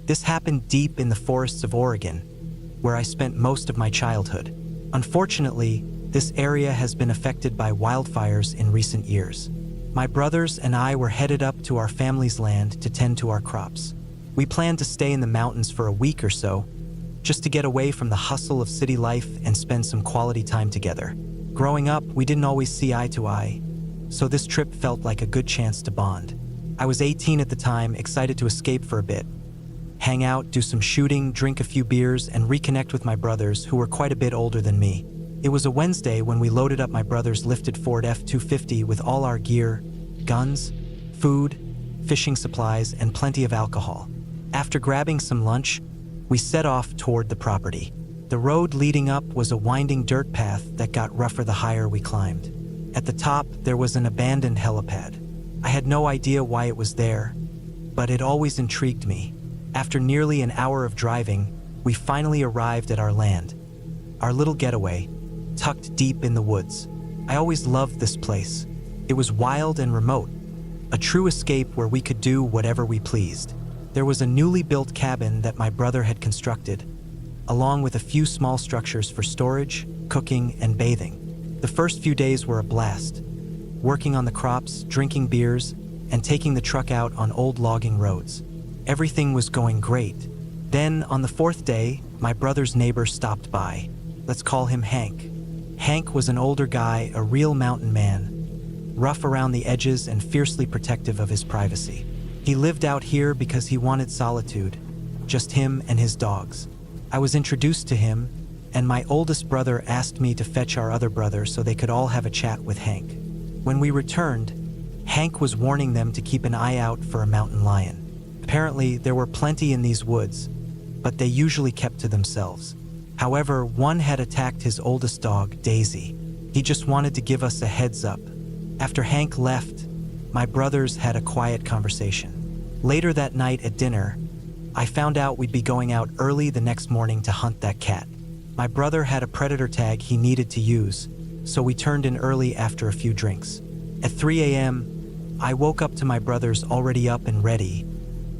This happened deep in the forests of Oregon, where I spent most of my childhood. Unfortunately, this area has been affected by wildfires in recent years. My brothers and I were headed up to our family's land to tend to our crops. We planned to stay in the mountains for a week or so, just to get away from the hustle of city life and spend some quality time together. Growing up, we didn't always see eye to eye, so this trip felt like a good chance to bond. I was 18 at the time, excited to escape for a bit, hang out, do some shooting, drink a few beers, and reconnect with my brothers, who were quite a bit older than me. It was a Wednesday when we loaded up my brother's lifted Ford F-250 with all our gear, guns, food, fishing supplies, and plenty of alcohol. After grabbing some lunch, we set off toward the property. The road leading up was a winding dirt path that got rougher the higher we climbed. At the top, there was an abandoned helipad. I had no idea why it was there, but it always intrigued me. After nearly an hour of driving, we finally arrived at our land, our little getaway, tucked deep in the woods. I always loved this place. It was wild and remote, a true escape where we could do whatever we pleased. There was a newly built cabin that my brother had constructed, along with a few small structures for storage, cooking, and bathing. The first few days were a blast, working on the crops, drinking beers, and taking the truck out on old logging roads. Everything was going great. Then, on the fourth day, my brother's neighbor stopped by. Let's call him Hank. Hank was an older guy, a real mountain man, rough around the edges and fiercely protective of his privacy. He lived out here because he wanted solitude, just him and his dogs. I was introduced to him, and my oldest brother asked me to fetch our other brother so they could all have a chat with Hank. When we returned, Hank was warning them to keep an eye out for a mountain lion. Apparently, there were plenty in these woods, but they usually kept to themselves. However, one had attacked his oldest dog, Daisy. He just wanted to give us a heads up. After Hank left, my brothers had a quiet conversation. Later that night at dinner, I found out we'd be going out early the next morning to hunt that cat. My brother had a predator tag he needed to use, so we turned in early after a few drinks. At 3 a.m., I woke up to my brothers already up and ready,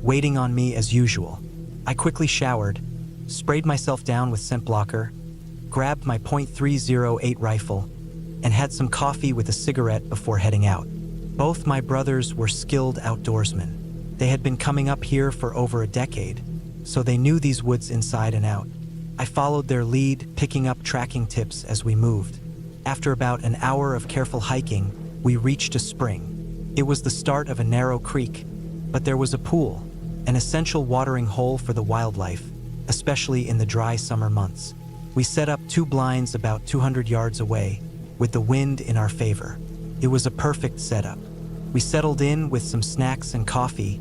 waiting on me as usual. I quickly showered, sprayed myself down with scent blocker, grabbed my .308 rifle, and had some coffee with a cigarette before heading out. Both my brothers were skilled outdoorsmen. They had been coming up here for over a decade, so they knew these woods inside and out. I followed their lead, picking up tracking tips as we moved. After about an hour of careful hiking, we reached a spring. It was the start of a narrow creek, but there was a pool, an essential watering hole for the wildlife, especially in the dry summer months. We set up 2 blinds about 200 yards away, with the wind in our favor. It was a perfect setup. We settled in with some snacks and coffee,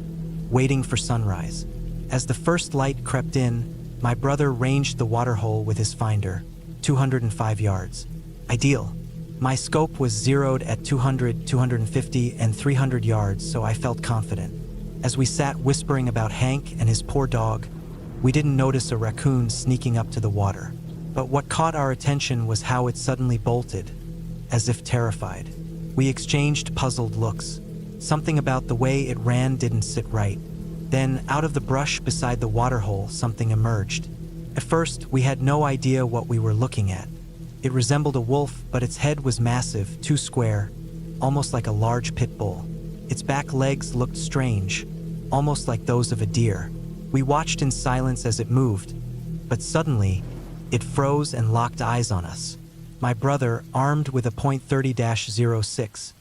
waiting for sunrise. As the first light crept in, my brother ranged the waterhole with his finder, 205 yards. Ideal. My scope was zeroed at 200, 250, and 300 yards, so I felt confident. As we sat whispering about Hank and his poor dog, we didn't notice a raccoon sneaking up to the water. But what caught our attention was how it suddenly bolted, as if terrified. We exchanged puzzled looks. Something about the way it ran didn't sit right. Then, out of the brush beside the waterhole, something emerged. At first, we had no idea what we were looking at. It resembled a wolf, but its head was massive, too square, almost like a large pit bull. Its back legs looked strange, almost like those of a deer. We watched in silence as it moved, but suddenly, it froze and locked eyes on us. My brother, armed with a .30-06,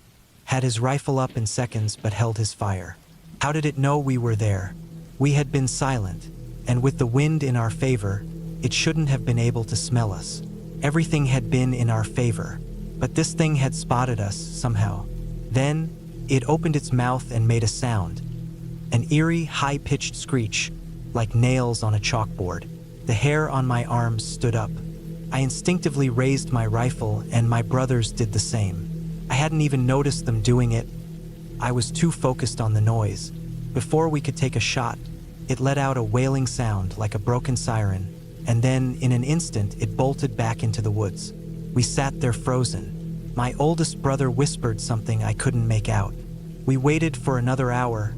had his rifle up in seconds but held his fire. How did it know we were there? We had been silent, and with the wind in our favor, it shouldn't have been able to smell us. Everything had been in our favor, but this thing had spotted us somehow. Then, it opened its mouth and made a sound, an eerie, high-pitched screech, like nails on a chalkboard. The hair on my arms stood up. I instinctively raised my rifle, and my brothers did the same. I hadn't even noticed them doing it. I was too focused on the noise. Before we could take a shot, it let out a wailing sound like a broken siren, and then, in an instant, it bolted back into the woods. We sat there frozen. My oldest brother whispered something I couldn't make out. We waited for another hour,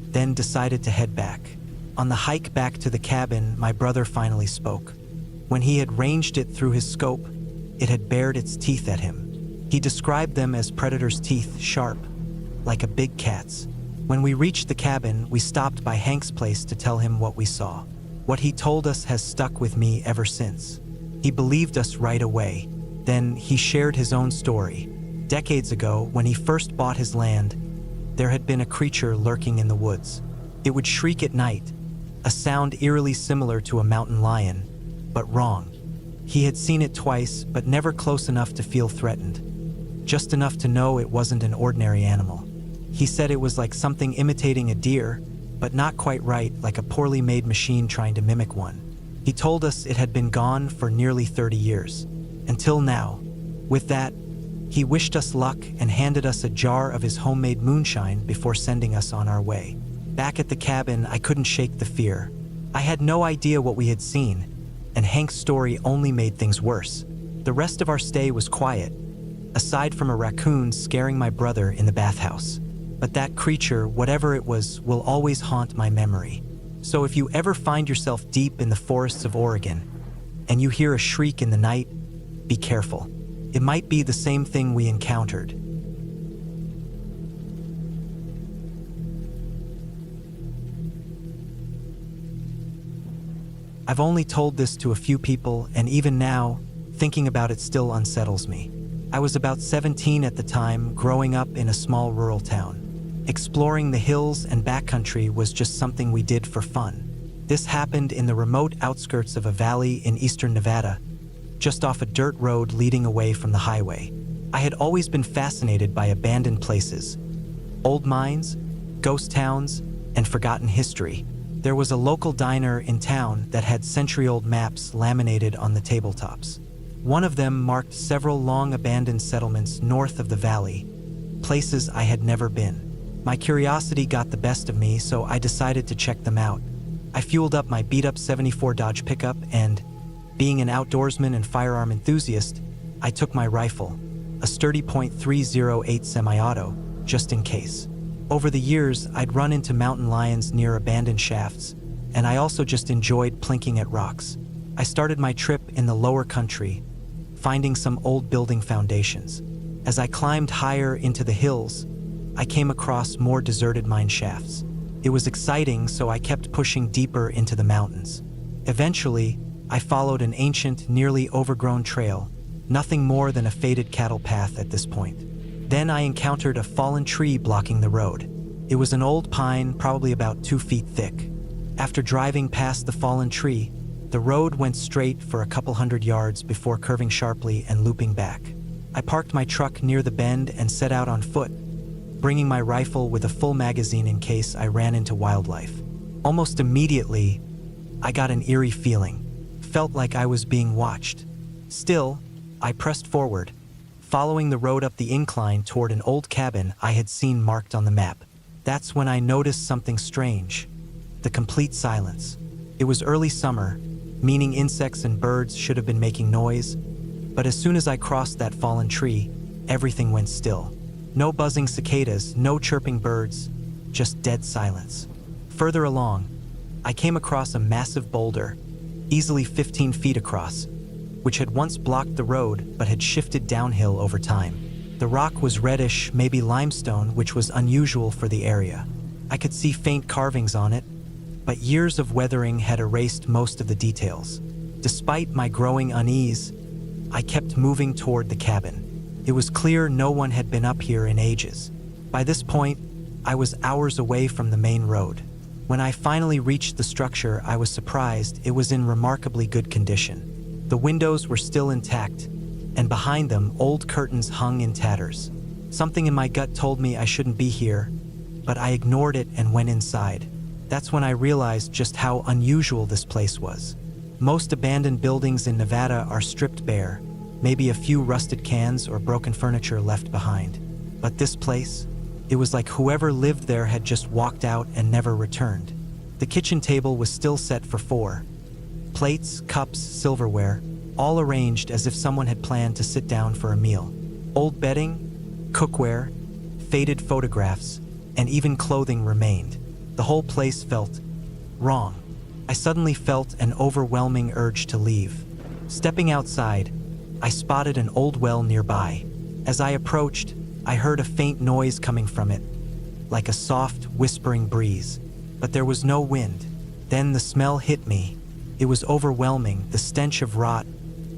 then decided to head back. On the hike back to the cabin, my brother finally spoke. When he had ranged it through his scope, it had bared its teeth at him. He described them as predator's teeth, sharp, like a big cat's. When we reached the cabin, we stopped by Hank's place to tell him what we saw. What he told us has stuck with me ever since. He believed us right away. Then he shared his own story. Decades ago, when he first bought his land, there had been a creature lurking in the woods. It would shriek at night, a sound eerily similar to a mountain lion, but wrong. He had seen it twice, but never close enough to feel threatened. Just enough to know it wasn't an ordinary animal. He said it was like something imitating a deer, but not quite right, like a poorly made machine trying to mimic one. He told us it had been gone for nearly 30 years. Until now. With that, he wished us luck and handed us a jar of his homemade moonshine before sending us on our way. Back at the cabin, I couldn't shake the fear. I had no idea what we had seen, and Hank's story only made things worse. The rest of our stay was quiet, aside from a raccoon scaring my brother in the bathhouse. But that creature, whatever it was, will always haunt my memory. So if you ever find yourself deep in the forests of Oregon, and you hear a shriek in the night, be careful. It might be the same thing we encountered. I've only told this to a few people, and even now, thinking about it still unsettles me. I was about 17 at the time, growing up in a small rural town. Exploring the hills and backcountry was just something we did for fun. This happened in the remote outskirts of a valley in eastern Nevada, just off a dirt road leading away from the highway. I had always been fascinated by abandoned places, old mines, ghost towns, and forgotten history. There was a local diner in town that had century-old maps laminated on the tabletops. One of them marked several long abandoned settlements north of the valley, places I had never been. My curiosity got the best of me, so I decided to check them out. I fueled up my beat-up '74 Dodge pickup and, being an outdoorsman and firearm enthusiast, I took my rifle, a sturdy .308 semi-auto, just in case. Over the years, I'd run into mountain lions near abandoned shafts, and I also just enjoyed plinking at rocks. I started my trip in the lower country, finding some old building foundations. As I climbed higher into the hills, I came across more deserted mine shafts. It was exciting, so I kept pushing deeper into the mountains. Eventually, I followed an ancient, nearly overgrown trail, nothing more than a faded cattle path at this point. Then I encountered a fallen tree blocking the road. It was an old pine, probably about 2 feet thick. After driving past the fallen tree, the road went straight for a couple hundred yards before curving sharply and looping back. I parked my truck near the bend and set out on foot, bringing my rifle with a full magazine in case I ran into wildlife. Almost immediately, I got an eerie feeling. Felt like I was being watched. Still, I pressed forward, following the road up the incline toward an old cabin I had seen marked on the map. That's when I noticed something strange. The complete silence. It was early summer, meaning insects and birds should have been making noise, but as soon as I crossed that fallen tree, everything went still. No buzzing cicadas, no chirping birds, just dead silence. Further along, I came across a massive boulder, easily 15 feet across, which had once blocked the road but had shifted downhill over time. The rock was reddish, maybe limestone, which was unusual for the area. I could see faint carvings on it, but years of weathering had erased most of the details. Despite my growing unease, I kept moving toward the cabin. It was clear no one had been up here in ages. By this point, I was hours away from the main road. When I finally reached the structure, I was surprised it was in remarkably good condition. The windows were still intact, and behind them, old curtains hung in tatters. Something in my gut told me I shouldn't be here, but I ignored it and went inside. That's when I realized just how unusual this place was. Most abandoned buildings in Nevada are stripped bare, maybe a few rusted cans or broken furniture left behind. But this place, it was like whoever lived there had just walked out and never returned. The kitchen table was still set for 4. Plates, cups, silverware, all arranged as if someone had planned to sit down for a meal. Old bedding, cookware, faded photographs, and even clothing remained. The whole place felt Wrong. I suddenly felt an overwhelming urge to leave. Stepping outside, I spotted an old well nearby. As I approached, I heard a faint noise coming from it, like a soft, whispering breeze. But there was no wind. Then the smell hit me. It was overwhelming, the stench of rot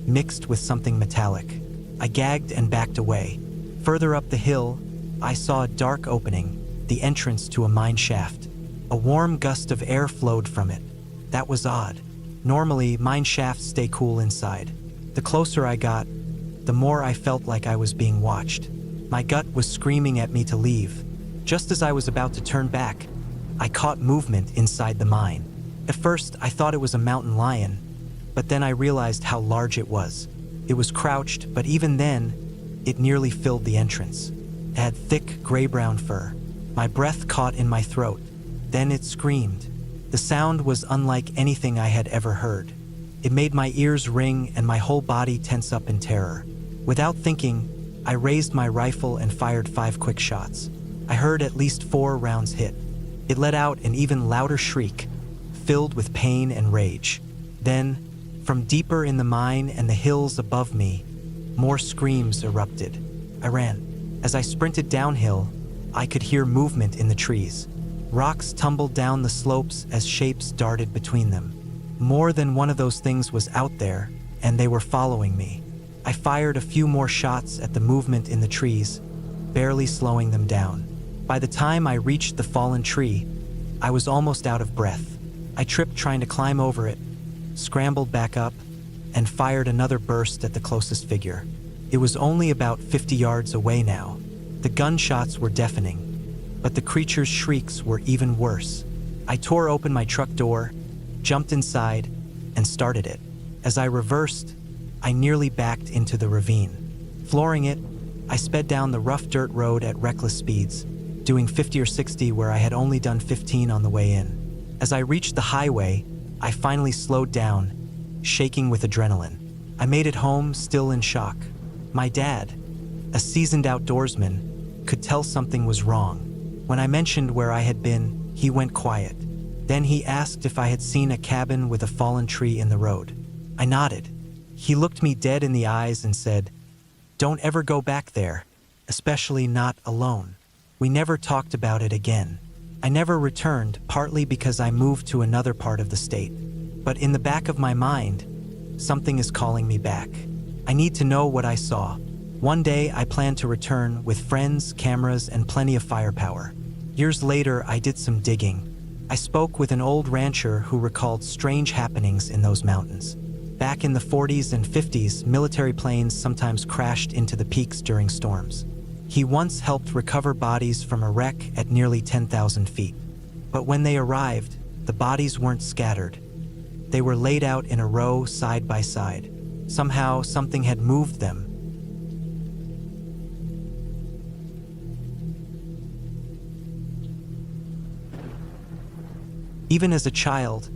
mixed with something metallic. I gagged and backed away. Further up the hill, I saw a dark opening, the entrance to a mine shaft. A warm gust of air flowed from it. That was odd. Normally, mine shafts stay cool inside. The closer I got, the more I felt like I was being watched. My gut was screaming at me to leave. Just as I was about to turn back, I caught movement inside the mine. At first, I thought it was a mountain lion, but then I realized how large it was. It was crouched, but even then, it nearly filled the entrance. It had thick, gray-brown fur. My breath caught in my throat. Then it screamed. The sound was unlike anything I had ever heard. It made my ears ring and my whole body tense up in terror. Without thinking, I raised my rifle and fired 5 quick shots. I heard at least 4 rounds hit. It let out an even louder shriek, filled with pain and rage. Then, from deeper in the mine and the hills above me, more screams erupted. I ran. As I sprinted downhill, I could hear movement in the trees. Rocks tumbled down the slopes as shapes darted between them. More than one of those things was out there, and they were following me. I fired a few more shots at the movement in the trees, barely slowing them down. By the time I reached the fallen tree, I was almost out of breath. I tripped trying to climb over it, scrambled back up, and fired another burst at the closest figure. It was only about 50 yards away now. The gunshots were deafening, but the creature's shrieks were even worse. I tore open my truck door, jumped inside, and started it. As I reversed, I nearly backed into the ravine. Flooring it, I sped down the rough dirt road at reckless speeds, doing 50 or 60 where I had only done 15 on the way in. As I reached the highway, I finally slowed down, shaking with adrenaline. I made it home, still in shock. My dad, a seasoned outdoorsman, could tell something was wrong. When I mentioned where I had been, he went quiet. Then he asked if I had seen a cabin with a fallen tree in the road. I nodded. He looked me dead in the eyes and said, "Don't ever go back there, especially not alone." We never talked about it again. I never returned, partly because I moved to another part of the state. But in the back of my mind, something is calling me back. I need to know what I saw. One day, I plan to return with friends, cameras, and plenty of firepower. Years later, I did some digging. I spoke with an old rancher who recalled strange happenings in those mountains. Back in the 40s and 50s, military planes sometimes crashed into the peaks during storms. He once helped recover bodies from a wreck at nearly 10,000 feet. But when they arrived, the bodies weren't scattered. They were laid out in a row side by side. Somehow, something had moved them. Even as a child,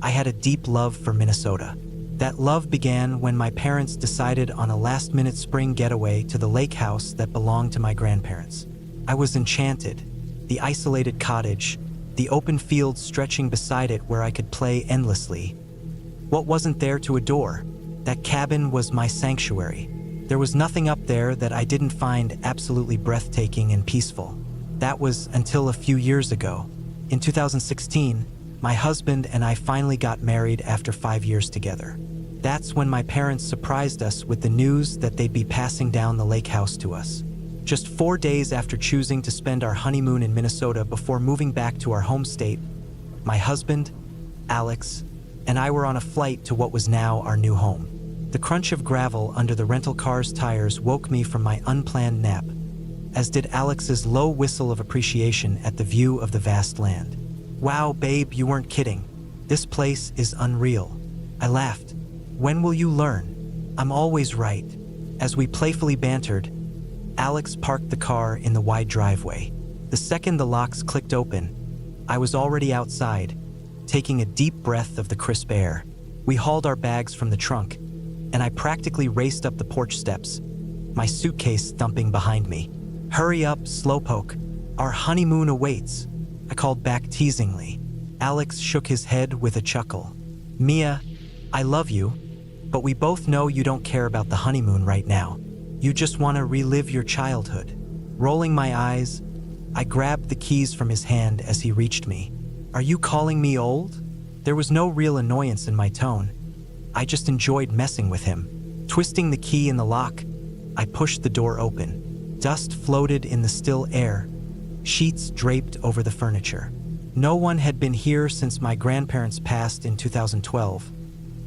I had a deep love for Minnesota. That love began when my parents decided on a last-minute spring getaway to the lake house that belonged to my grandparents. I was enchanted. The isolated cottage, the open field stretching beside it where I could play endlessly. What wasn't there to adore? That cabin was my sanctuary. There was nothing up there that I didn't find absolutely breathtaking and peaceful. That was until a few years ago. In 2016, my husband and I finally got married after 5 years together. That's when my parents surprised us with the news that they'd be passing down the lake house to us. Just 4 days after choosing to spend our honeymoon in Minnesota before moving back to our home state, my husband, Alex, and I were on a flight to what was now our new home. The crunch of gravel under the rental car's tires woke me from my unplanned nap, as did Alex's low whistle of appreciation at the view of the vast land. "Wow, babe, you weren't kidding. This place is unreal." I laughed. "When will you learn? I'm always right." As we playfully bantered, Alex parked the car in the wide driveway. The second the locks clicked open, I was already outside, taking a deep breath of the crisp air. We hauled our bags from the trunk, and I practically raced up the porch steps, my suitcase thumping behind me. "Hurry up, slowpoke. Our honeymoon awaits," I called back teasingly. Alex shook his head with a chuckle. Mia, I love you, but we both know you don't care about the honeymoon right now. You just want to relive your childhood. Rolling my eyes, I grabbed the keys from his hand as he reached me. Are you calling me old? There was no real annoyance in my tone. I just enjoyed messing with him. Twisting the key in the lock, I pushed the door open. Dust floated in the still air, sheets draped over the furniture. No one had been here since my grandparents passed in 2012,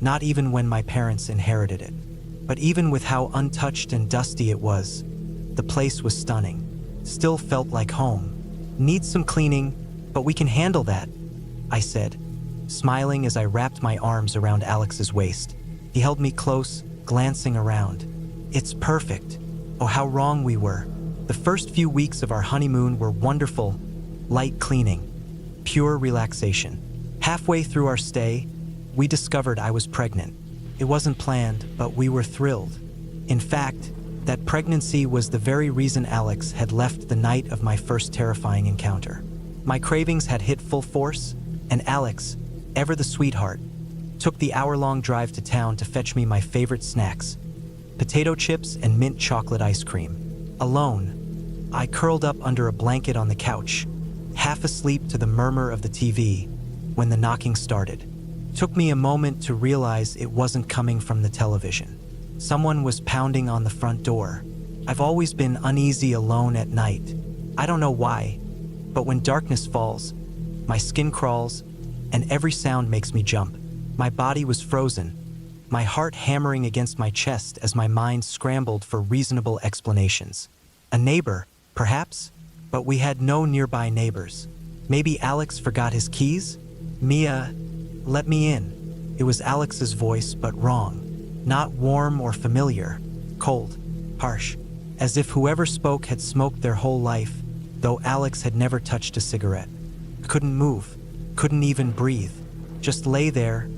not even when my parents inherited it. But even with how untouched and dusty it was, the place was stunning. Still felt like home. Needs some cleaning, but we can handle that, I said, smiling as I wrapped my arms around Alex's waist. He held me close, glancing around. It's perfect. Oh, how wrong we were. The first few weeks of our honeymoon were wonderful. Light cleaning, pure relaxation. Halfway through our stay, we discovered I was pregnant. It wasn't planned, but we were thrilled. In fact, that pregnancy was the very reason Alex had left the night of my first terrifying encounter. My cravings had hit full force, and Alex, ever the sweetheart, took the hour-long drive to town to fetch me my favorite snacks, potato chips and mint chocolate ice cream. Alone, I curled up under a blanket on the couch, half asleep to the murmur of the TV, when the knocking started. Took me a moment to realize it wasn't coming from the television. Someone was pounding on the front door. I've always been uneasy alone at night. I don't know why, but when darkness falls, my skin crawls, and every sound makes me jump. My body was frozen, my heart hammering against my chest as my mind scrambled for reasonable explanations. A neighbor, perhaps? But we had no nearby neighbors. Maybe Alex forgot his keys? Mia, let me in. It was Alex's voice, but wrong. Not warm or familiar. Cold, harsh. As if whoever spoke had smoked their whole life, though Alex had never touched a cigarette. Couldn't move, couldn't even breathe. Just lay there,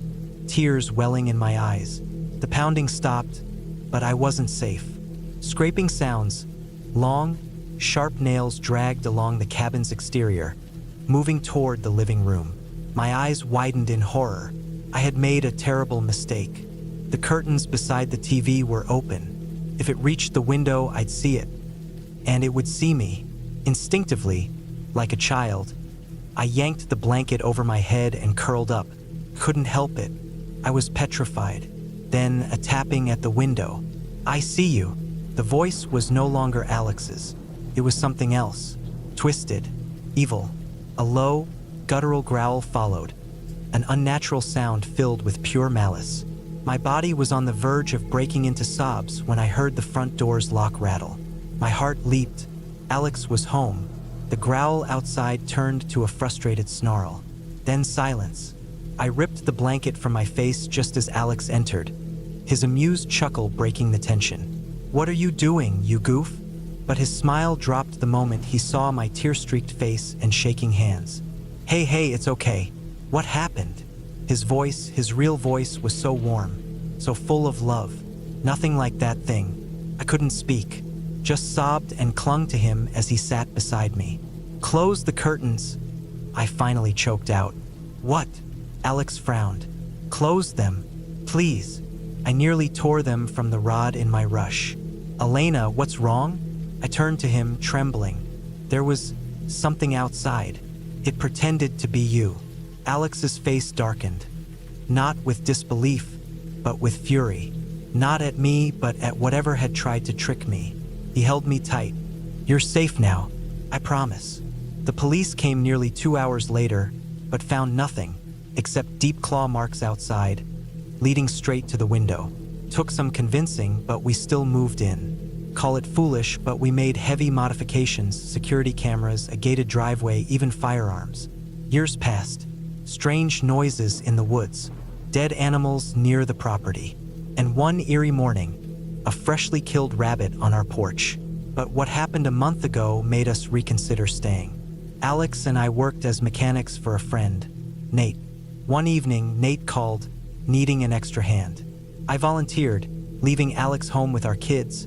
tears welling in my eyes. The pounding stopped, but I wasn't safe. Scraping sounds, long, sharp nails dragged along the cabin's exterior, moving toward the living room. My eyes widened in horror. I had made a terrible mistake. The curtains beside the TV were open. If it reached the window, I'd see it. And it would see me. Instinctively, like a child, I yanked the blanket over my head and curled up. Couldn't help it. I was petrified. Then a tapping at the window. I see you. The voice was no longer Alex's. It was something else. Twisted, evil. A low, guttural growl followed, an unnatural sound filled with pure malice. My body was on the verge of breaking into sobs when I heard the front door's lock rattle. My heart leaped. Alex was home. The growl outside turned to a frustrated snarl. Then silence. I ripped the blanket from my face just as Alex entered, his amused chuckle breaking the tension. "What are you doing, you goof?" But his smile dropped the moment he saw my tear-streaked face and shaking hands. Hey, it's okay. What happened?" His voice, his real voice, was so warm, so full of love. Nothing like that thing. I couldn't speak, just sobbed and clung to him as he sat beside me. "Close the curtains," I finally choked out. "What?" Alex frowned. "Close them, please." I nearly tore them from the rod in my rush. "Elena, what's wrong?" I turned to him, trembling. There was something outside. It pretended to be you. Alex's face darkened, not with disbelief, but with fury. Not at me, but at whatever had tried to trick me. He held me tight. "You're safe now, I promise." The police came nearly 2 hours later, but found nothing, except deep claw marks outside, leading straight to the window. Took some convincing, but we still moved in. Call it foolish, but we made heavy modifications, security cameras, a gated driveway, even firearms. Years passed. Strange noises in the woods, dead animals near the property, and one eerie morning, a freshly killed rabbit on our porch. But what happened a month ago made us reconsider staying. Alex and I worked as mechanics for a friend, Nate. One evening, Nate called, needing an extra hand. I volunteered, leaving Alex home with our kids,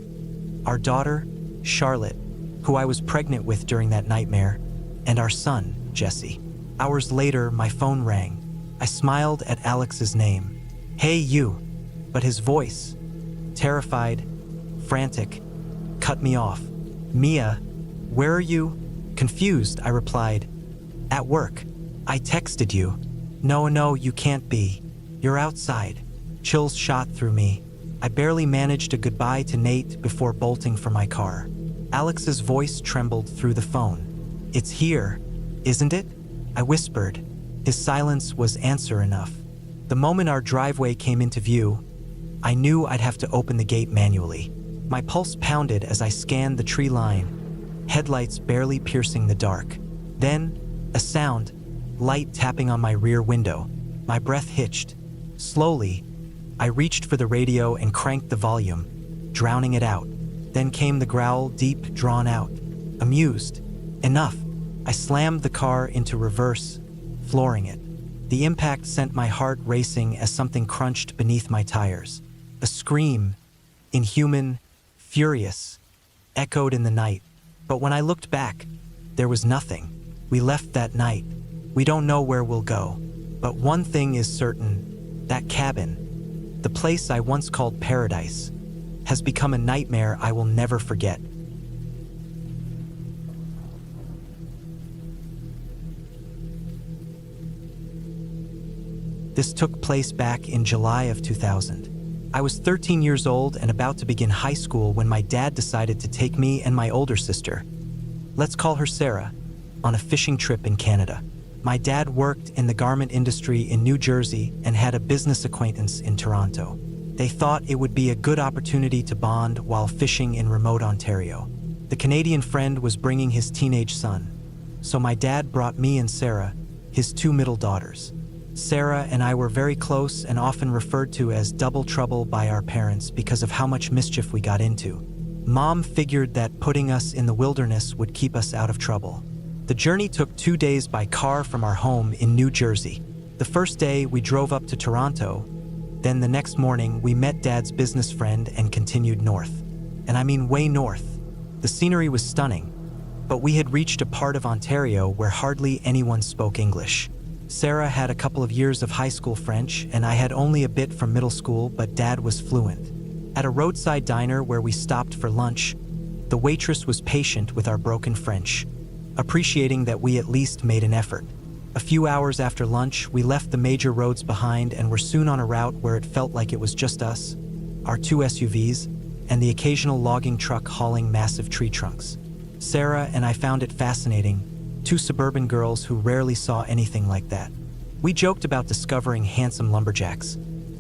our daughter, Charlotte, who I was pregnant with during that nightmare, and our son, Jesse. Hours later, my phone rang. I smiled at Alex's name. "Hey, you." But his voice, terrified, frantic, cut me off. "Mia, where are you?" Confused, I replied, "At work. I texted you." No, you can't be. You're outside." Chills shot through me. I barely managed a goodbye to Nate before bolting for my car. Alex's voice trembled through the phone. "It's here, isn't it?" I whispered. His silence was answer enough. The moment our driveway came into view, I knew I'd have to open the gate manually. My pulse pounded as I scanned the tree line, headlights barely piercing the dark. Then, a sound, light tapping on my rear window. My breath hitched. Slowly, I reached for the radio and cranked the volume, drowning it out. Then came the growl, deep, drawn out. Amused. Enough. I slammed the car into reverse, flooring it. The impact sent my heart racing as something crunched beneath my tires. A scream, inhuman, furious, echoed in the night. But when I looked back, there was nothing. We left that night. We don't know where we'll go. But one thing is certain, that cabin, the place I once called paradise, has become a nightmare I will never forget. This took place back in July of 2000. I was 13 years old and about to begin high school when my dad decided to take me and my older sister, let's call her Sarah, on a fishing trip in Canada. My dad worked in the garment industry in New Jersey and had a business acquaintance in Toronto. They thought it would be a good opportunity to bond while fishing in remote Ontario. The Canadian friend was bringing his teenage son, so my dad brought me and Sarah, his two middle daughters. Sarah and I were very close and often referred to as double trouble by our parents because of how much mischief we got into. Mom figured that putting us in the wilderness would keep us out of trouble. The journey took 2 days by car from our home in New Jersey. The first day we drove up to Toronto, then the next morning we met Dad's business friend and continued north. And I mean way north. The scenery was stunning, but we had reached a part of Ontario where hardly anyone spoke English. Sarah had a couple of years of high school French, and I had only a bit from middle school, but Dad was fluent. At a roadside diner where we stopped for lunch, the waitress was patient with our broken French, appreciating that we at least made an effort. A few hours after lunch, we left the major roads behind and were soon on a route where it felt like it was just us, our two SUVs, and the occasional logging truck hauling massive tree trunks. Sarah and I found it fascinating, two suburban girls who rarely saw anything like that. We joked about discovering handsome lumberjacks,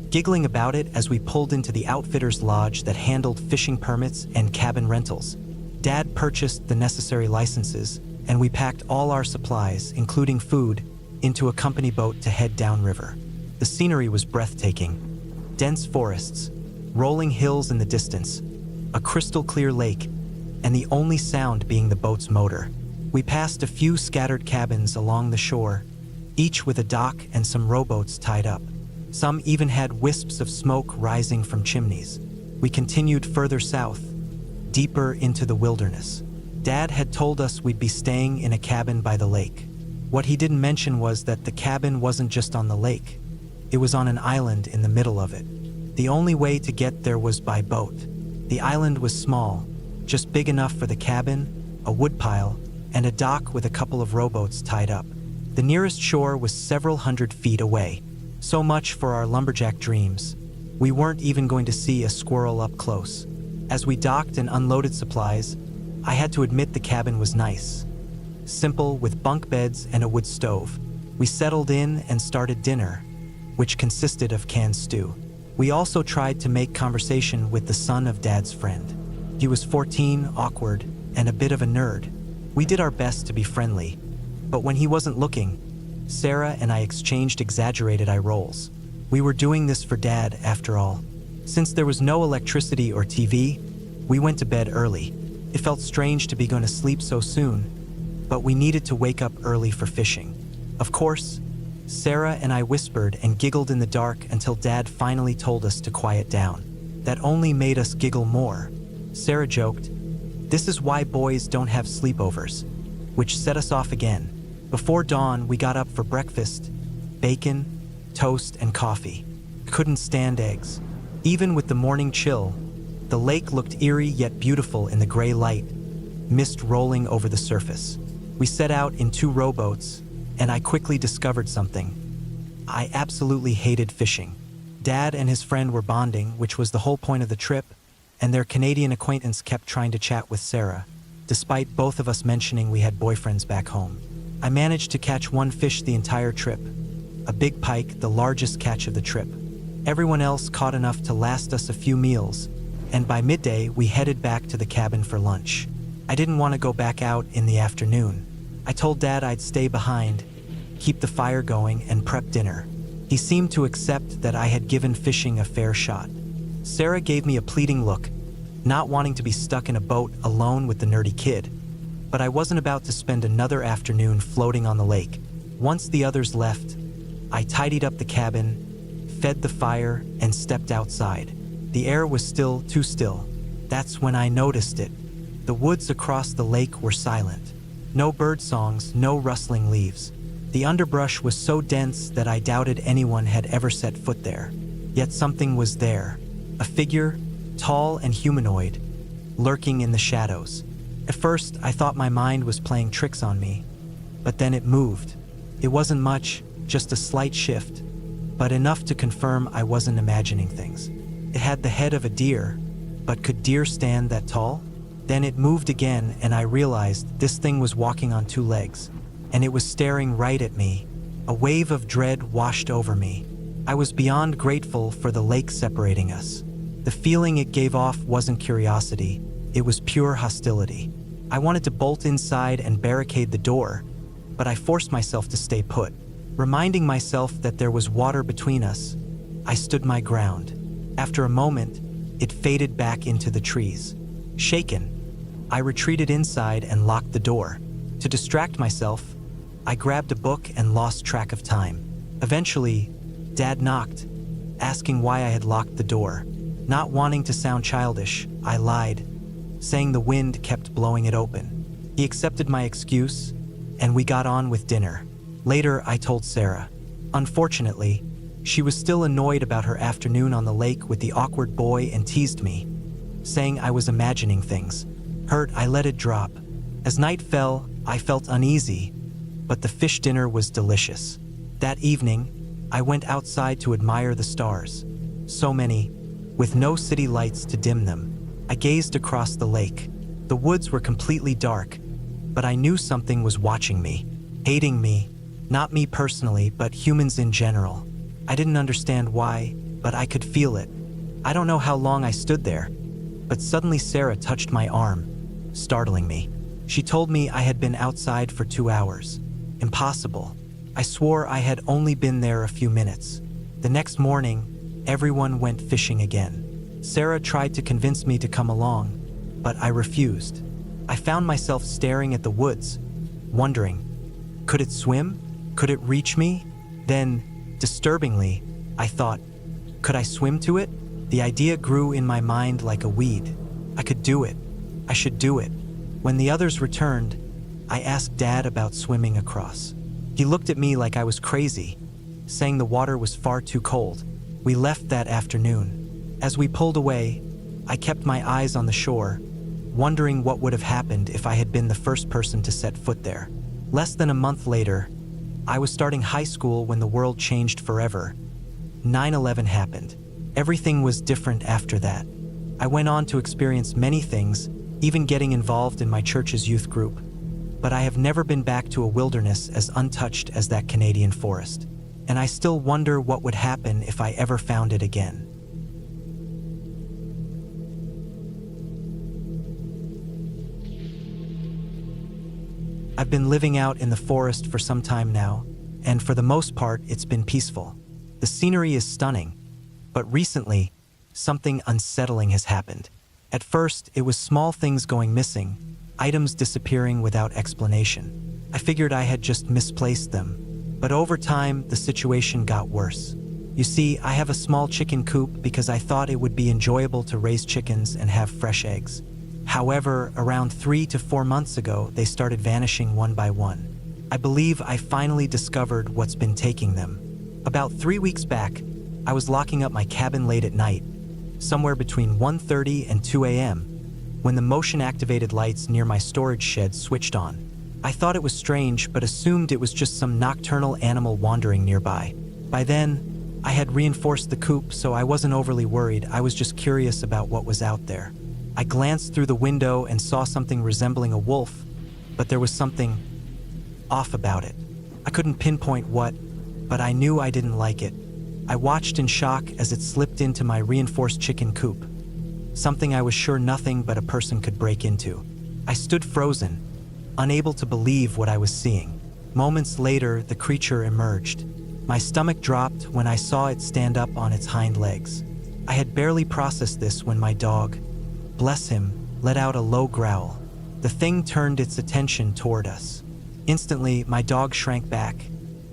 giggling about it as we pulled into the outfitter's lodge that handled fishing permits and cabin rentals. Dad purchased the necessary licenses, and we packed all our supplies, including food, into a company boat to head downriver. The scenery was breathtaking. Dense forests, rolling hills in the distance, a crystal-clear lake, and the only sound being the boat's motor. We passed a few scattered cabins along the shore, each with a dock and some rowboats tied up. Some even had wisps of smoke rising from chimneys. We continued further south, deeper into the wilderness. Dad had told us we'd be staying in a cabin by the lake. What he didn't mention was that the cabin wasn't just on the lake. It was on an island in the middle of it. The only way to get there was by boat. The island was small, just big enough for the cabin, a woodpile, and a dock with a couple of rowboats tied up. The nearest shore was several hundred feet away. So much for our lumberjack dreams. We weren't even going to see a squirrel up close. As we docked and unloaded supplies, I had to admit the cabin was nice. Simple, with bunk beds and a wood stove. We settled in and started dinner, which consisted of canned stew. We also tried to make conversation with the son of Dad's friend. He was 14, awkward, and a bit of a nerd. We did our best to be friendly, but when he wasn't looking, Sarah and I exchanged exaggerated eye rolls. We were doing this for Dad, after all. Since there was no electricity or TV, we went to bed early. It felt strange to be going to sleep so soon, but we needed to wake up early for fishing. Of course, Sarah and I whispered and giggled in the dark until Dad finally told us to quiet down. That only made us giggle more. Sarah joked, "This is why boys don't have sleepovers," which set us off again. Before dawn, we got up for breakfast: bacon, toast, and coffee. Couldn't stand eggs. Even with the morning chill, the lake looked eerie yet beautiful in the gray light, mist rolling over the surface. We set out in 2 rowboats, and I quickly discovered something. I absolutely hated fishing. Dad and his friend were bonding, which was the whole point of the trip, and their Canadian acquaintance kept trying to chat with Sarah, despite both of us mentioning we had boyfriends back home. I managed to catch 1 fish the entire trip, a big pike, the largest catch of the trip. Everyone else caught enough to last us a few meals, and by midday we headed back to the cabin for lunch. I didn't want to go back out in the afternoon. I told Dad I'd stay behind, keep the fire going, and prep dinner. He seemed to accept that I had given fishing a fair shot. Sarah gave me a pleading look, not wanting to be stuck in a boat alone with the nerdy kid. But I wasn't about to spend another afternoon floating on the lake. Once the others left, I tidied up the cabin, fed the fire, and stepped outside. The air was still too still. That's when I noticed it. The woods across the lake were silent. No bird songs, no rustling leaves. The underbrush was so dense that I doubted anyone had ever set foot there. Yet something was there. A figure, tall and humanoid, lurking in the shadows. At first, I thought my mind was playing tricks on me, but then it moved. It wasn't much, just a slight shift, but enough to confirm I wasn't imagining things. It had the head of a deer, but could deer stand that tall? Then it moved again, and I realized this thing was walking on 2 legs, and it was staring right at me. A wave of dread washed over me. I was beyond grateful for the lake separating us. The feeling it gave off wasn't curiosity, it was pure hostility. I wanted to bolt inside and barricade the door, but I forced myself to stay put. Reminding myself that there was water between us, I stood my ground. After a moment, it faded back into the trees. Shaken, I retreated inside and locked the door. To distract myself, I grabbed a book and lost track of time. Eventually, Dad knocked, asking why I had locked the door. Not wanting to sound childish, I lied, saying the wind kept blowing it open. He accepted my excuse, and we got on with dinner. Later, I told Sarah. Unfortunately, she was still annoyed about her afternoon on the lake with the awkward boy and teased me, saying I was imagining things. Hurt, I let it drop. As night fell, I felt uneasy, but the fish dinner was delicious. That evening, I went outside to admire the stars. So many, with no city lights to dim them. I gazed across the lake. The woods were completely dark, but I knew something was watching me, hating me, not me personally, but humans in general. I didn't understand why, but I could feel it. I don't know how long I stood there, but suddenly Sarah touched my arm, startling me. She told me I had been outside for 2 hours. Impossible. I swore I had only been there a few minutes. The next morning, everyone went fishing again. Sarah tried to convince me to come along, but I refused. I found myself staring at the woods, wondering, could it swim? Could it reach me? Then, disturbingly, I thought, could I swim to it? The idea grew in my mind like a weed. I could do it. I should do it. When the others returned, I asked Dad about swimming across. He looked at me like I was crazy, saying the water was far too cold. We left that afternoon. As we pulled away, I kept my eyes on the shore, wondering what would have happened if I had been the first person to set foot there. Less than a month later, I was starting high school when the world changed forever. 9/11 happened. Everything was different after that. I went on to experience many things, even getting involved in my church's youth group. But I have never been back to a wilderness as untouched as that Canadian forest. And I still wonder what would happen if I ever found it again. I've been living out in the forest for some time now, and for the most part, it's been peaceful. The scenery is stunning, but recently, something unsettling has happened. At first, it was small things going missing, items disappearing without explanation. I figured I had just misplaced them, but over time, the situation got worse. You see, I have a small chicken coop because I thought it would be enjoyable to raise chickens and have fresh eggs. However, around 3 to 4 months ago, they started vanishing one by one. I believe I finally discovered what's been taking them. About 3 weeks back, I was locking up my cabin late at night, somewhere between 1:30 and 2 a.m., when the motion-activated lights near my storage shed switched on. I thought it was strange, but assumed it was just some nocturnal animal wandering nearby. By then, I had reinforced the coop, so I wasn't overly worried. I was just curious about what was out there. I glanced through the window and saw something resembling a wolf, but there was something off about it. I couldn't pinpoint what, but I knew I didn't like it. I watched in shock as it slipped into my reinforced chicken coop, something I was sure nothing but a person could break into. I stood frozen, unable to believe what I was seeing. Moments later, the creature emerged. My stomach dropped when I saw it stand up on its hind legs. I had barely processed this when my dog, bless him, let out a low growl. The thing turned its attention toward us. Instantly, my dog shrank back,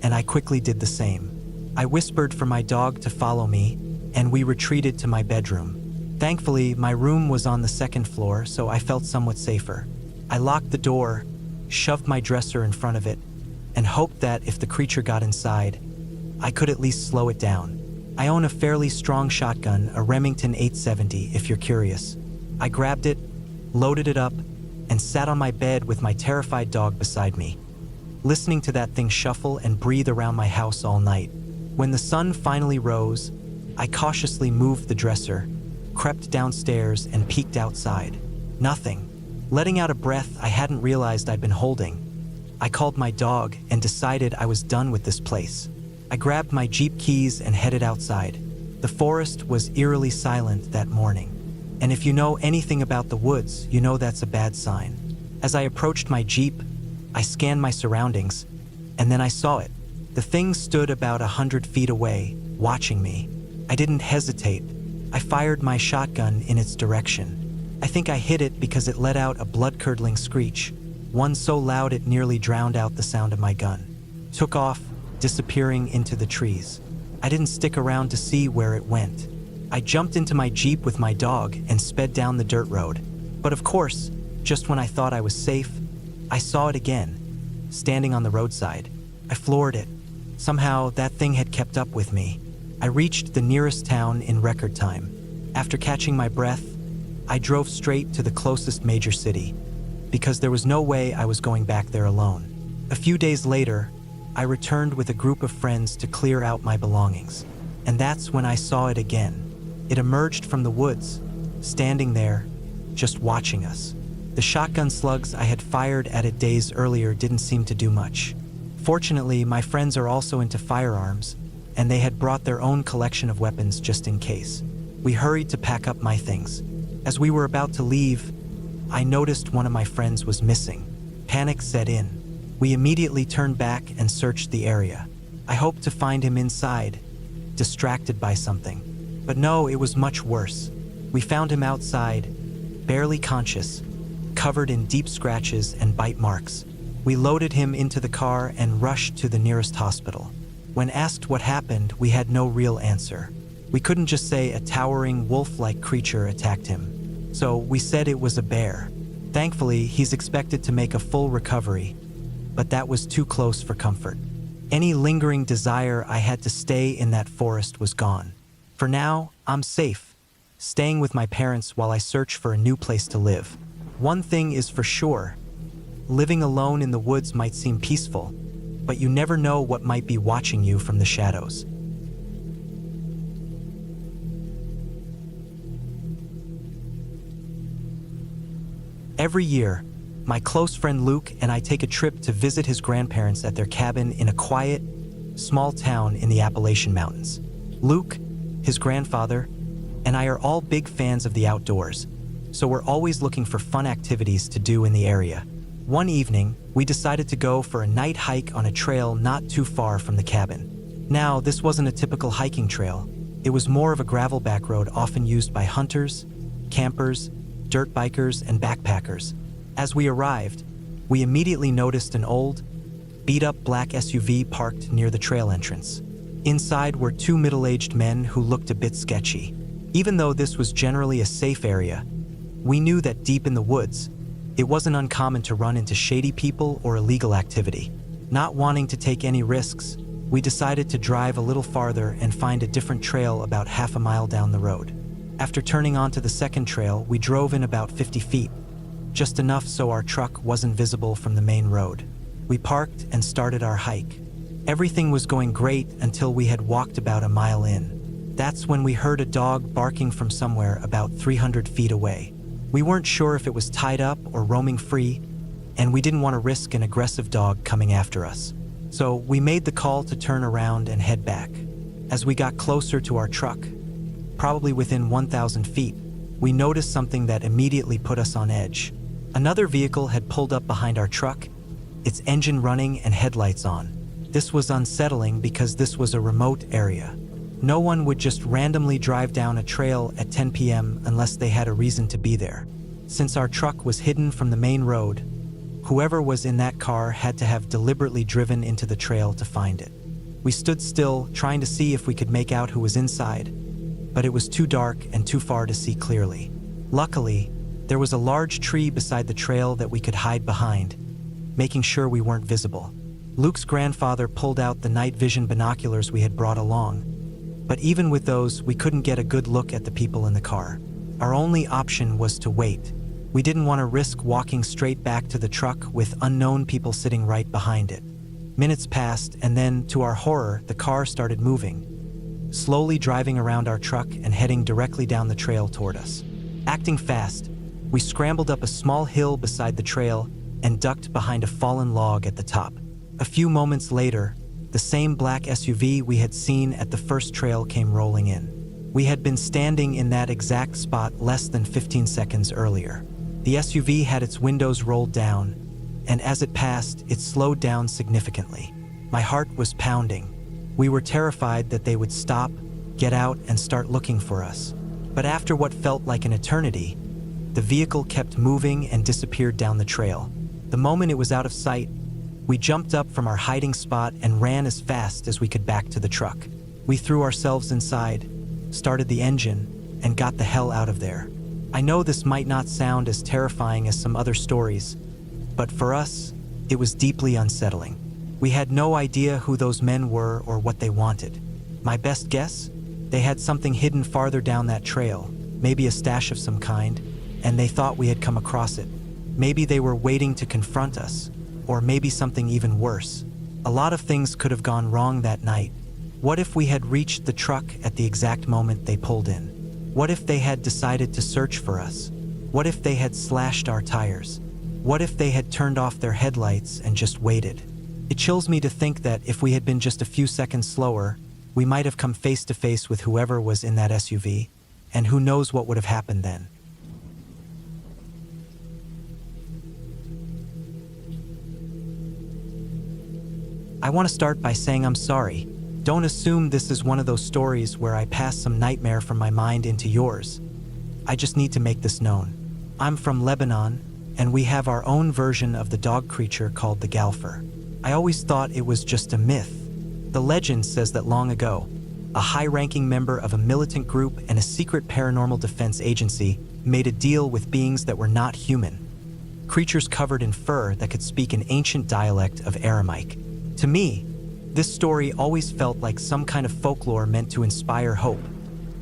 and I quickly did the same. I whispered for my dog to follow me, and we retreated to my bedroom. Thankfully, my room was on the second floor, so I felt somewhat safer. I locked the door, shoved my dresser in front of it, and hoped that if the creature got inside, I could at least slow it down. I own a fairly strong shotgun, a Remington 870, if you're curious. I grabbed it, loaded it up, and sat on my bed with my terrified dog beside me, listening to that thing shuffle and breathe around my house all night. When the sun finally rose, I cautiously moved the dresser, crept downstairs, and peeked outside. Nothing. Letting out a breath I hadn't realized I'd been holding, I called my dog and decided I was done with this place. I grabbed my Jeep keys and headed outside. The forest was eerily silent that morning, and if you know anything about the woods, you know that's a bad sign. As I approached my Jeep, I scanned my surroundings, and then I saw it. The thing stood about 100 feet away, watching me. I didn't hesitate. I fired my shotgun in its direction. I think I hit it because it let out a blood-curdling screech, one so loud it nearly drowned out the sound of my gun. Took off, disappearing into the trees. I didn't stick around to see where it went. I jumped into my Jeep with my dog and sped down the dirt road. But of course, just when I thought I was safe, I saw it again, standing on the roadside. I floored it. Somehow, that thing had kept up with me. I reached the nearest town in record time. After catching my breath, I drove straight to the closest major city, because there was no way I was going back there alone. A few days later, I returned with a group of friends to clear out my belongings. And that's when I saw it again. It emerged from the woods, standing there, just watching us. The shotgun slugs I had fired at it days earlier didn't seem to do much. Fortunately, my friends are also into firearms, and they had brought their own collection of weapons just in case. We hurried to pack up my things. As we were about to leave, I noticed one of my friends was missing. Panic set in. We immediately turned back and searched the area. I hoped to find him inside, distracted by something. But no, it was much worse. We found him outside, barely conscious, covered in deep scratches and bite marks. We loaded him into the car and rushed to the nearest hospital. When asked what happened, we had no real answer. We couldn't just say a towering wolf-like creature attacked him. So we said it was a bear. Thankfully, he's expected to make a full recovery, but that was too close for comfort. Any lingering desire I had to stay in that forest was gone. For now, I'm safe, staying with my parents while I search for a new place to live. One thing is for sure, living alone in the woods might seem peaceful, but you never know what might be watching you from the shadows. Every year, my close friend Luke and I take a trip to visit his grandparents at their cabin in a quiet, small town in the Appalachian Mountains. Luke, his grandfather, and I are all big fans of the outdoors, so we're always looking for fun activities to do in the area. One evening, we decided to go for a night hike on a trail not too far from the cabin. Now, this wasn't a typical hiking trail. It was more of a gravel back road often used by hunters, campers, dirt bikers, and backpackers. As we arrived, we immediately noticed an old, beat-up black SUV parked near the trail entrance. Inside were two middle-aged men who looked a bit sketchy. Even though this was generally a safe area, we knew that deep in the woods, it wasn't uncommon to run into shady people or illegal activity. Not wanting to take any risks, we decided to drive a little farther and find a different trail about half a mile down the road. After turning onto the second trail, we drove in about 50 feet, just enough so our truck wasn't visible from the main road. We parked and started our hike. Everything was going great until we had walked about a mile in. That's when we heard a dog barking from somewhere about 300 feet away. We weren't sure if it was tied up or roaming free, and we didn't want to risk an aggressive dog coming after us. So we made the call to turn around and head back. As we got closer to our truck, probably within 1,000 feet, we noticed something that immediately put us on edge. Another vehicle had pulled up behind our truck, its engine running and headlights on. This was unsettling because this was a remote area. No one would just randomly drive down a trail at 10 p.m. unless they had a reason to be there. Since our truck was hidden from the main road, whoever was in that car had to have deliberately driven into the trail to find it. We stood still, trying to see if we could make out who was inside, but it was too dark and too far to see clearly. Luckily, there was a large tree beside the trail that we could hide behind, making sure we weren't visible. Luke's grandfather pulled out the night vision binoculars we had brought along, but even with those, we couldn't get a good look at the people in the car. Our only option was to wait. We didn't want to risk walking straight back to the truck with unknown people sitting right behind it. Minutes passed, and then, to our horror, the car started moving, slowly driving around our truck and heading directly down the trail toward us. Acting fast, we scrambled up a small hill beside the trail and ducked behind a fallen log at the top. A few moments later, the same black SUV we had seen at the first trail came rolling in. We had been standing in that exact spot less than 15 seconds earlier. The SUV had its windows rolled down, and as it passed, it slowed down significantly. My heart was pounding. We were terrified that they would stop, get out, and start looking for us. But after what felt like an eternity, the vehicle kept moving and disappeared down the trail. The moment it was out of sight, we jumped up from our hiding spot and ran as fast as we could back to the truck. We threw ourselves inside, started the engine, and got the hell out of there. I know this might not sound as terrifying as some other stories, but for us, it was deeply unsettling. We had no idea who those men were or what they wanted. My best guess? They had something hidden farther down that trail, maybe a stash of some kind, and they thought we had come across it. Maybe they were waiting to confront us, or maybe something even worse. A lot of things could have gone wrong that night. What if we had reached the truck at the exact moment they pulled in? What if they had decided to search for us? What if they had slashed our tires? What if they had turned off their headlights and just waited? It chills me to think that if we had been just a few seconds slower, we might have come face to face with whoever was in that SUV, and who knows what would have happened then. I want to start by saying I'm sorry. Don't assume this is one of those stories where I pass some nightmare from my mind into yours. I just need to make this known. I'm from Lebanon, and we have our own version of the dog creature called the Galfer. I always thought it was just a myth. The legend says that long ago, a high-ranking member of a militant group and a secret paranormal defense agency made a deal with beings that were not human. Creatures covered in fur that could speak an ancient dialect of Aramaic. To me, this story always felt like some kind of folklore meant to inspire hope,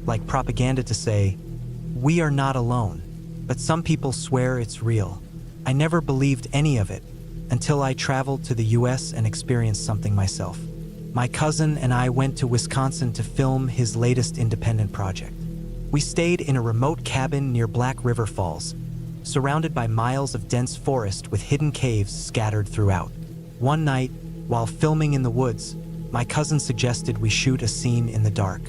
like propaganda to say, "We are not alone," but some people swear it's real. I never believed any of it until I traveled to the US and experienced something myself. My cousin and I went to Wisconsin to film his latest independent project. We stayed in a remote cabin near Black River Falls, surrounded by miles of dense forest with hidden caves scattered throughout. One night, while filming in the woods, my cousin suggested we shoot a scene in the dark.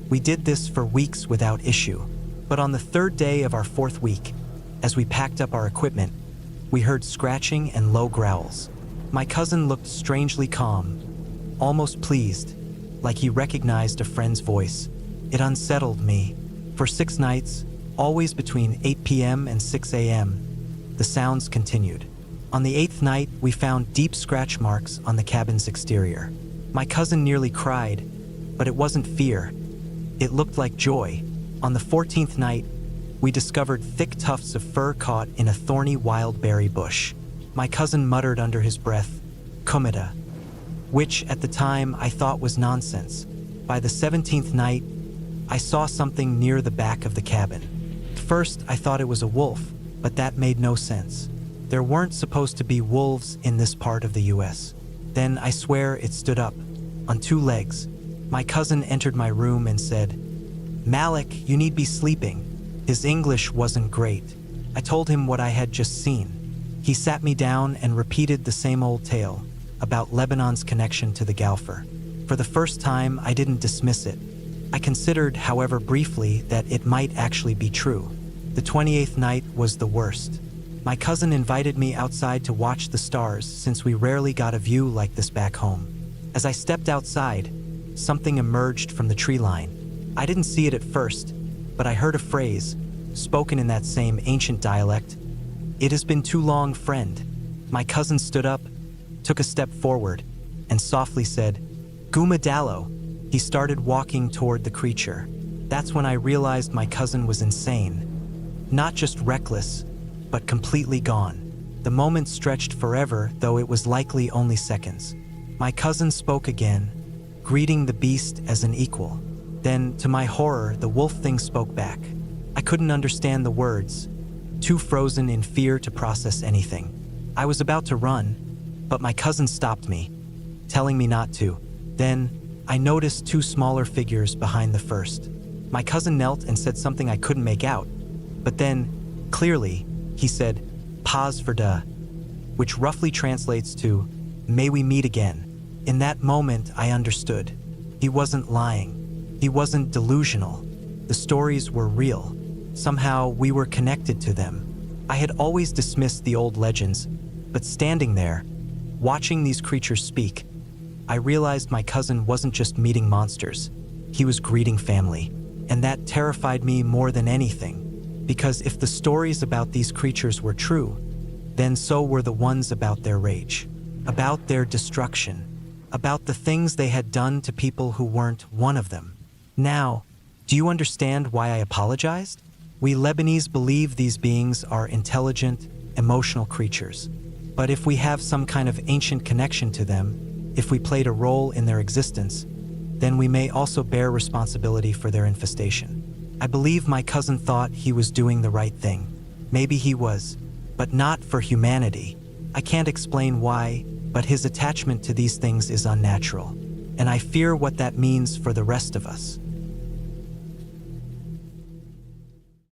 We did this for weeks without issue, but on the third day of our fourth week, as we packed up our equipment, we heard scratching and low growls. My cousin looked strangely calm, almost pleased, like he recognized a friend's voice. It unsettled me. For 6 nights, always between 8 p.m. and 6 a.m., the sounds continued. On the 8th night, we found deep scratch marks on the cabin's exterior. My cousin nearly cried, but it wasn't fear. It looked like joy. On the 14th night, we discovered thick tufts of fur caught in a thorny wild berry bush. My cousin muttered under his breath, "Kumida," which at the time I thought was nonsense. By the 17th night, I saw something near the back of the cabin. At first, I thought it was a wolf, but that made no sense. There weren't supposed to be wolves in this part of the US. Then I swear it stood up, on two legs. My cousin entered my room and said, "Malik, you need be sleeping." His English wasn't great. I told him what I had just seen. He sat me down and repeated the same old tale about Lebanon's connection to the Galfer. For the first time, I didn't dismiss it. I considered, however briefly, that it might actually be true. The 28th night was the worst. My cousin invited me outside to watch the stars since we rarely got a view like this back home. As I stepped outside, something emerged from the tree line. I didn't see it at first, but I heard a phrase, spoken in that same ancient dialect. "It has been too long, friend." My cousin stood up, took a step forward, and softly said, "Guma Dallo." He started walking toward the creature. That's when I realized my cousin was insane. Not just reckless, but completely gone. The moment stretched forever, though it was likely only seconds. My cousin spoke again, greeting the beast as an equal. Then, to my horror, the wolf thing spoke back. I couldn't understand the words, too frozen in fear to process anything. I was about to run, but my cousin stopped me, telling me not to. Then, I noticed two smaller figures behind the first. My cousin knelt and said something I couldn't make out, but then, clearly, he said, "Pause for da," which roughly translates to, "May we meet again." In that moment, I understood. He wasn't lying. He wasn't delusional. The stories were real. Somehow, we were connected to them. I had always dismissed the old legends, but standing there, watching these creatures speak, I realized my cousin wasn't just meeting monsters. He was greeting family. And that terrified me more than anything. Because if the stories about these creatures were true, then so were the ones about their rage, about their destruction, about the things they had done to people who weren't one of them. Now, do you understand why I apologized? We Lebanese believe these beings are intelligent, emotional creatures. But if we have some kind of ancient connection to them, if we played a role in their existence, then we may also bear responsibility for their infestation. I believe my cousin thought he was doing the right thing. Maybe he was, but not for humanity. I can't explain why, but his attachment to these things is unnatural. And I fear what that means for the rest of us.